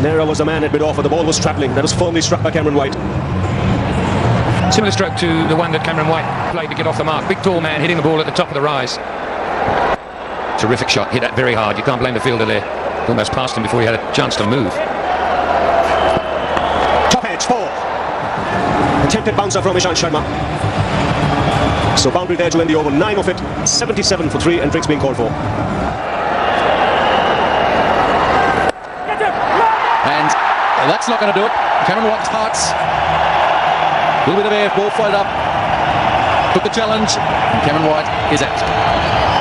Nehra was the man at mid-off, but the ball was travelling. That was firmly struck by Cameron White. Similar stroke to the one that Cameron White played to get off the mark. Big tall man hitting the ball at the top of the rise. Terrific shot. Hit that very hard. You can't blame the fielder there. Almost passed him before he had a chance to move. Top edge, 4. Attempted bouncer from Ishant Sharma. So boundary there to end the over. 9 of it, 77 for 3, and drinks being called for. And that's not going to do it. Cameron White starts. A little bit of air, ball floated up. Took the challenge, and Cameron White is out.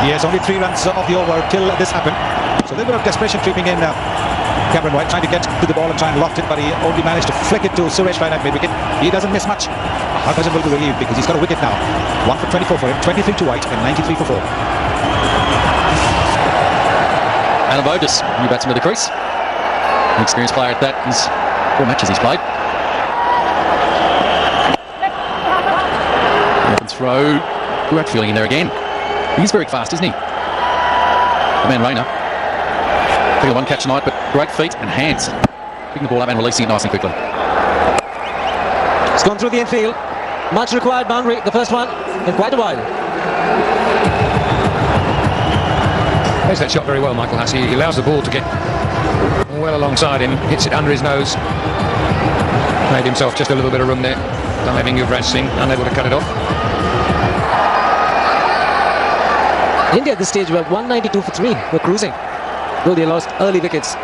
Yes, only 3 runs off the over till this happened. So a little bit of desperation creeping in. Cameron White trying to get to the ball and try and loft it, but he only managed to flick it to Suresh Raina at mid-wicket. He doesn't miss much. Harbhajan will be relieved because he's got a wicket now. 1 for 24 for him, 23 to White, and 93 for 4. Adam Otis, new batsman to the crease. An experienced player at that. He's 4 matches he's played. Open throw. Good feeling in there again. He's very fast, isn't he? The man Raina. Taking one catch tonight, but great feet and hands. Picking the ball up and releasing it nice and quickly. It's gone through the infield. Much required boundary, the first one in quite a while. Plays that shot very well, Michael Hussey. He allows the ball to get well alongside him, hits it under his nose. Made himself just a little bit of room there. Diving Yuvraj Singh, unable to cut it off. India at this stage were 192 for 3. We're cruising. Though they lost early wickets.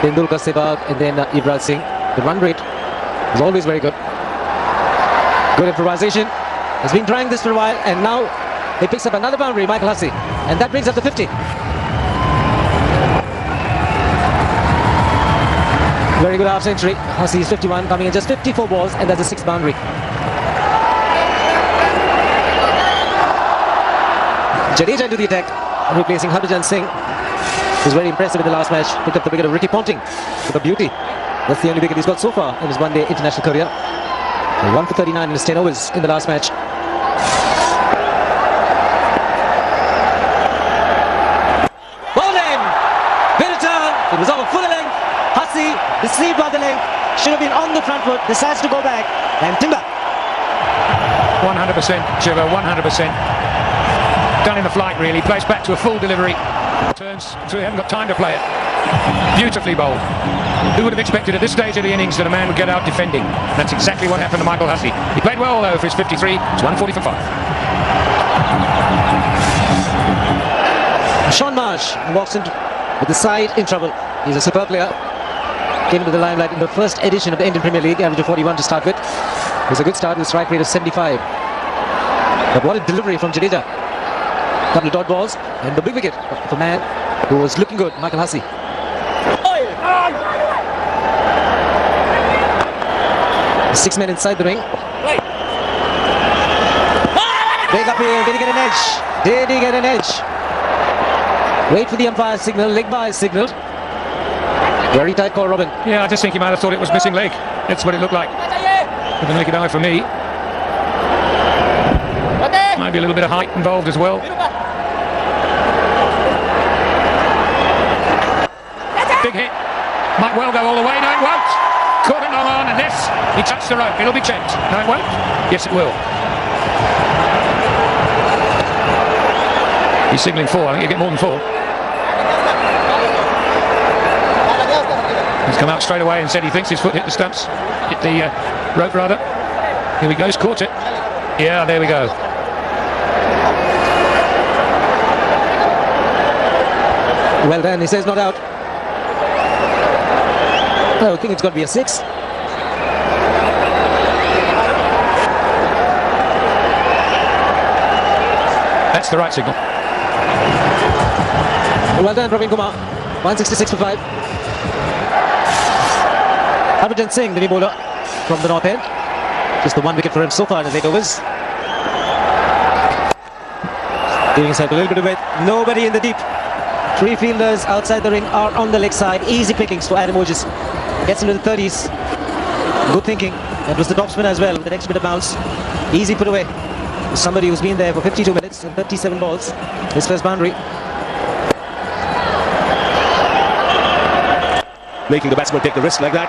Tendulkar, Sehwag, and then Yuvraj Singh. The run rate was always very good. Good improvisation. Has been trying this for a while, and now he picks up another boundary, Michael Hussey, and that brings up to 50. Very good half century. Hussey is 51, coming in just 54 balls, and that's a 6th boundary. Jadeja into the attack, replacing Harbhajan Singh, who's very impressive in the last match. Picked up the wicket of Ricky Ponting with a beauty. That's the only wicket he's got so far in his one-day international career. 1 for 39 in his 10 overs in the last match. Bowling! Bit of turn. It was over full length. Hussey deceived by the length. Should have been on the front foot. Decides to go back. And Timber. 100%, Shiva, 100%. Done in the flight, really. Plays back to a full delivery. Turns through, haven't got time to play it. Beautifully bowled. Who would have expected at this stage of the innings that a man would get out defending? That's exactly what happened to Michael Hussey. He played well, though, for his 53. It's 140 for 5. Sean Marsh walks in with the side in trouble. He's a superb player. Came into the limelight in the first edition of the Indian Premier League, average of 41 to start with. It was a good start with a strike rate of 75. But what a delivery from Jadeja. Couple of dot balls and the big wicket of a man who was looking good, Michael Hussey. 6 men inside the ring. Big appeal. Did he get an edge? Did he get an edge? Wait for the umpire's signal. Leg by signal. Very tight call, Robin. Yeah, I just think he might have thought it was missing leg. That's what it looked like. With a naked eye for me. Might be a little bit of height involved as well. Big hit. Might well go all the way. No, it won't. Caught it long on, and this, he touched the rope. It'll be checked. No, it won't. Yes, it will. He's signalling 4. I think he'll get more than 4. He's come out straight away and said he thinks his foot hit the stumps. Hit the rope, rather. Here he goes. Caught it. Yeah, there we go. Well done. He says not out. I think it's got to be a 6. That's the right signal. Well done, Praveen Kumar. 166 for 5. Harbhajan Singh, the new bowler from the North End. Just the 1 wicket for him so far in his 8 overs. Giving himself a little bit of weight. Nobody in the deep. 3 fielders outside the ring are on the leg side. Easy pickings for Adam Ogis. Gets into the 30s. Good thinking. That was the topspin as well with an extra bit of bounce. Easy put away. Somebody who's been there for 52 minutes and 37 balls. His first boundary. Making the batsman take the risk like that.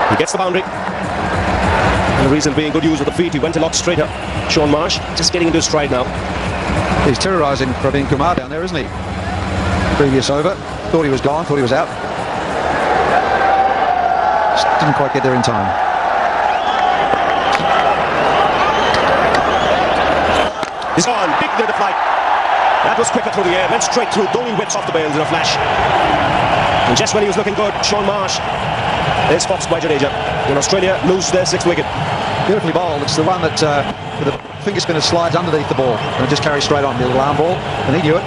He gets the boundary. And the reason being good use of the feet. He went a lot straighter. Sean Marsh just getting into his stride now. He's terrorising Praveen Kumar down there, isn't he? Previous over. Thought he was gone, thought he was out. Just didn't quite get there in time. He's gone. Big near the flight. That was quicker through the air. Went straight through. Only whips off the bails in a flash. And just when he was looking good, Sean Marsh is foxed by Jadeja. And Australia lose their 6th wicket. Beautifully bowled. It's the one that with the finger spinner slides underneath the ball and it just carries straight on. The little arm ball, and he knew it.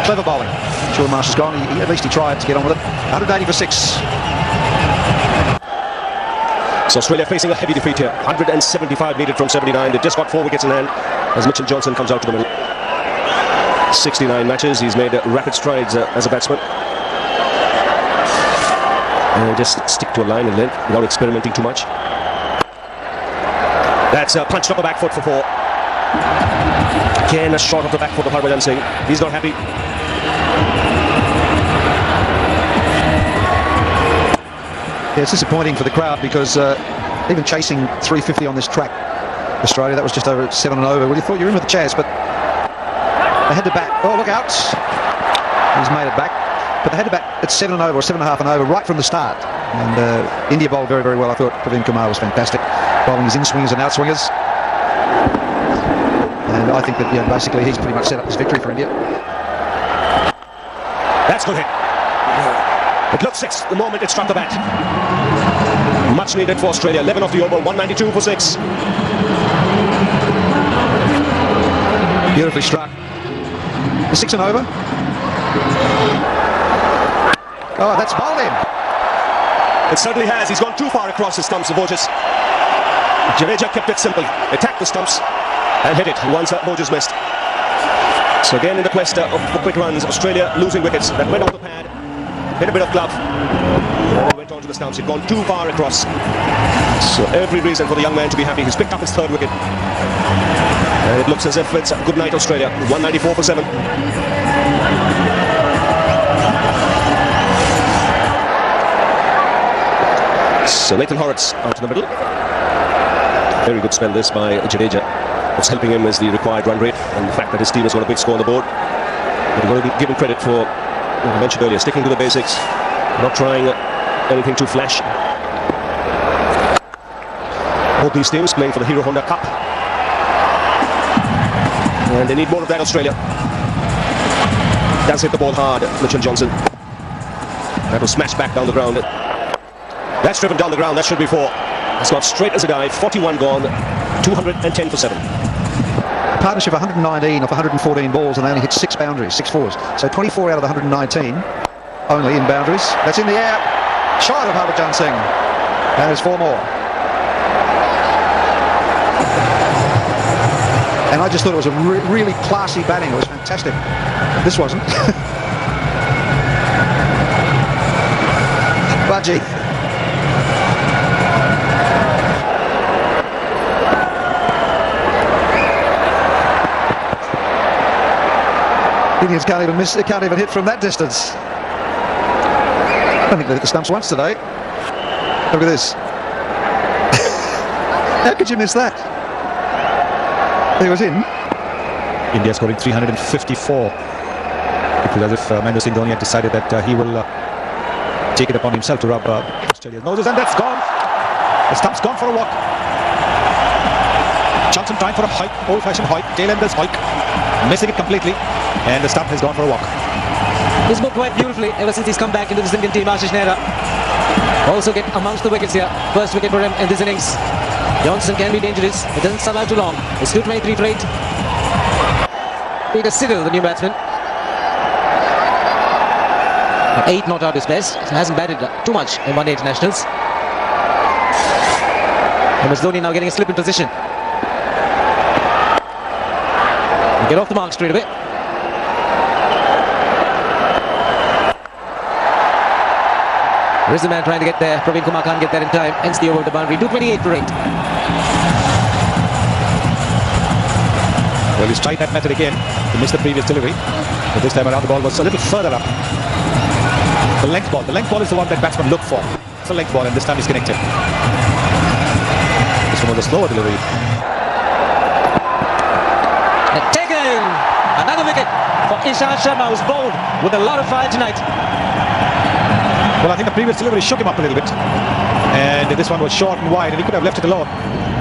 Clever bowling. Sean Marsh has gone. At least he tried to get on with it. 180 for 6. So Australia facing a heavy defeat here. 175 needed from 79. They've just got 4 wickets in hand as Mitchell Johnson comes out to the middle. 69 matches. He's made rapid strides as a batsman. And just stick to a line and length without experimenting too much. That's punched up the back foot for 4. Again, a shot off the back foot of Harbhajan Singh. He's not happy. Yeah, it's disappointing for the crowd because even chasing 350 on this track, Australia, that was just over 7 and over. Well, you thought you were in with a chance, but they had to bat. Oh, look out! He's made it back. But they had to bat at 7 and over or 7.5 and over right from the start. And India bowled very, very well. I thought Praveen Kumar was fantastic, bowling his in-swingers and out-swingers. And I think that basically he's pretty much set up his victory for India. That's good hit. It looked 6 the moment it struck the bat. Much needed for Australia. 11 off the over, 192 for 6. Beautifully struck. 6 and over. Oh, that's bowled him. It certainly has. He's gone too far across his stumps of Ogis. Jadeja kept it simple. Attacked the stumps and hit it once Ogis missed. So again in the quest for quick runs, Australia losing wickets that went off the pad. hit a bit of glove. And went on to the stumps. He'd gone too far across. So every reason for the young man to be happy. He's picked up his third wicket. And it looks as if it's good night Australia. 194 for 7. So Nathan Horrocks out in the middle. Very good spell this by Jadeja. What's helping him is the required run rate and the fact that his team has got a big score on the board. But you've got to be given credit for, I mentioned earlier, sticking to the basics, not trying anything too flash. Both these teams playing for the Hero Honda Cup. And they need more of that, Australia. Does hit the ball hard, Mitchell Johnson. That was smashed back down the ground. That's driven down the ground, that should be 4. It's got straight as a die, 41 gone, 210 for 7. Partnership 119 off 114 balls, and they only hit 6 boundaries, 6 fours. So 24 out of the 119 only in boundaries. That's in the air. Shot of Harbhajan Singh. And there's 4 more. And I just thought it was a really classy batting. It was fantastic. This wasn't. Budgie. Indians can't even miss. They can't even hit from that distance. I don't think they hit the stumps once today. Look at this. How could you miss that? He was in. India scoring 354. It was as if Mahendra Singh Dhoni had decided that he will take it upon himself to rub Australia's noses, and that's gone. The stump's gone for a walk. Johnson trying for a hike, old-fashioned hike, tail-enders hike, missing it completely, and the stump has gone for a walk. He's moved quite beautifully ever since he's come back into this Indian team. Ashish Nehra also get amongst the wickets here. First wicket for him in this innings. Johnson can be dangerous. It doesn't survive too long. It's 223 for 8. Peter Siddle, the new batsman. 8 not out his best. He hasn't batted too much in one-day internationals. MS Dhoni now getting a slip in position. Get off the mark straight away. There's the man trying to get there. Praveen Kumar can't get there in time. Hence the over the boundary. 228 for 8. Well, he's tried that method again. He missed the previous delivery, but this time around the ball was a little further up. The length ball. The length ball is the one that batsmen look for. It's a length ball, and this time he's connected. This one was a slower delivery. And taken! Another wicket for Ishant Sharma, who's bowled with a lot of fire tonight. Well, I think the previous delivery shook him up a little bit, and this one was short and wide, and he could have left it alone.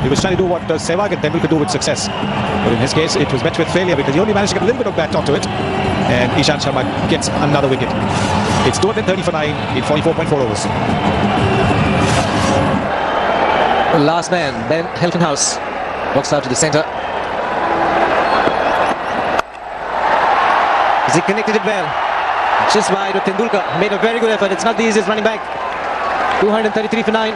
He was trying to do what Sehwag and Tendulkar could do with success, but in his case it was met with failure because he only managed to get a little bit of bat onto it, and Ishant Sharma gets another wicket. It's 230 for 9 in 44.4 overs. The last man, Ben Helfenhaus, walks out to the centre. He connected it well. Just wide with Tendulkar. Made a very good effort. It's not the easiest running back. 233 for 9.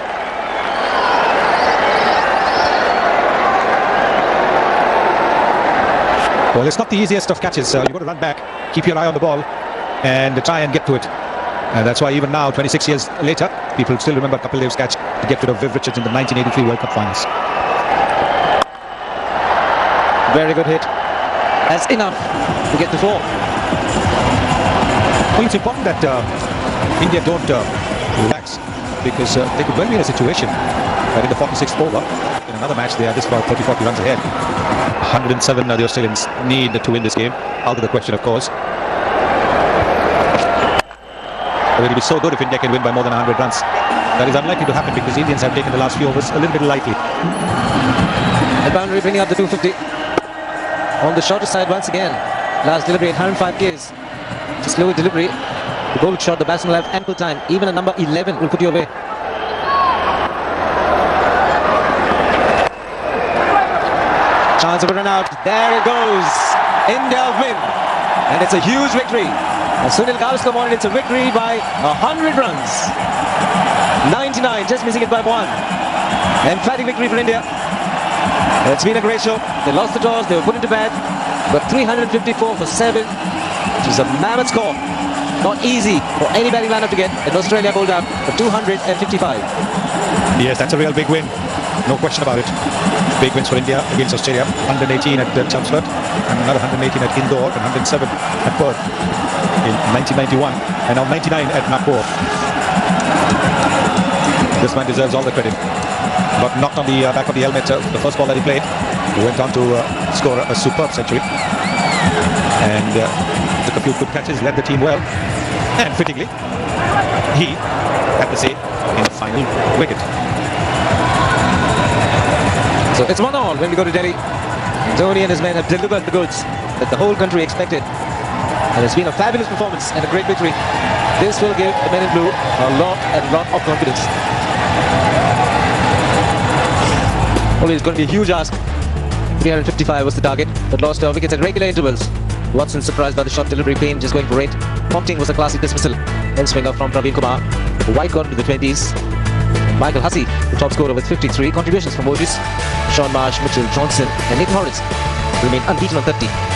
Well, it's not the easiest of catches. You've got to run back, keep your eye on the ball, and try and get to it. And that's why even now, 26 years later, people still remember Kapil Dev's catch to get rid of Viv Richards in the 1983 World Cup Finals. Very good hit. That's enough to get the 4. Well, it's important that India don't relax, because they could well be in a situation that in the 46th over, in another match, they are just about 30-40 runs ahead. 107 the Australians need to win this game. Out of the question, of course. But it will be so good if India can win by more than 100 runs. That is unlikely to happen because Indians have taken the last few overs a little bit lightly. The boundary bringing up the 250. On the shorter side once again. Last delivery at 105 Ks. It's a slow delivery. The goal shot, the batsman will have ample time. Even a number 11 will put you away. Chance of a run out. There it goes. India win. And it's a huge victory. And Sunil Gavaskar won it. It's a victory by 100 runs. 99, just missing it by 1. Emphatic victory for India. It's been a great show. They lost the toss, they were put into bed. But 354 for 7, which is a mammoth score. Not easy for any batting lineup to get. And Australia bowled out for 255. Yes, that's a real big win. No question about it. Big wins for India against Australia. 118 at Chelmsford and another 118 at Indore and 107 at Perth in 1991 and now 99 at Nagpur. This man deserves all the credit. Got knocked on the back of the helmet the first ball that he played. He went on to score a superb century and took a few good catches, led the team well, and fittingly he had the say in the final wicket. So it's 1-1 when we go to Delhi. Dhoni and his men have delivered the goods that the whole country expected. And it's been a fabulous performance and a great victory. This will give the men in blue a lot of confidence. Only it's going to be a huge ask. 355 was the target, but lost wickets at regular intervals. Watson surprised by the shot delivery, Payne just going for it. Ponting was a classic dismissal. Then swinger from Praveen Kumar. White got into the 20s. Michael Hussey, the top scorer with 53 contributions from Moses. Sean Marsh, Mitchell Johnson and Nick Morris remain unbeaten on 30.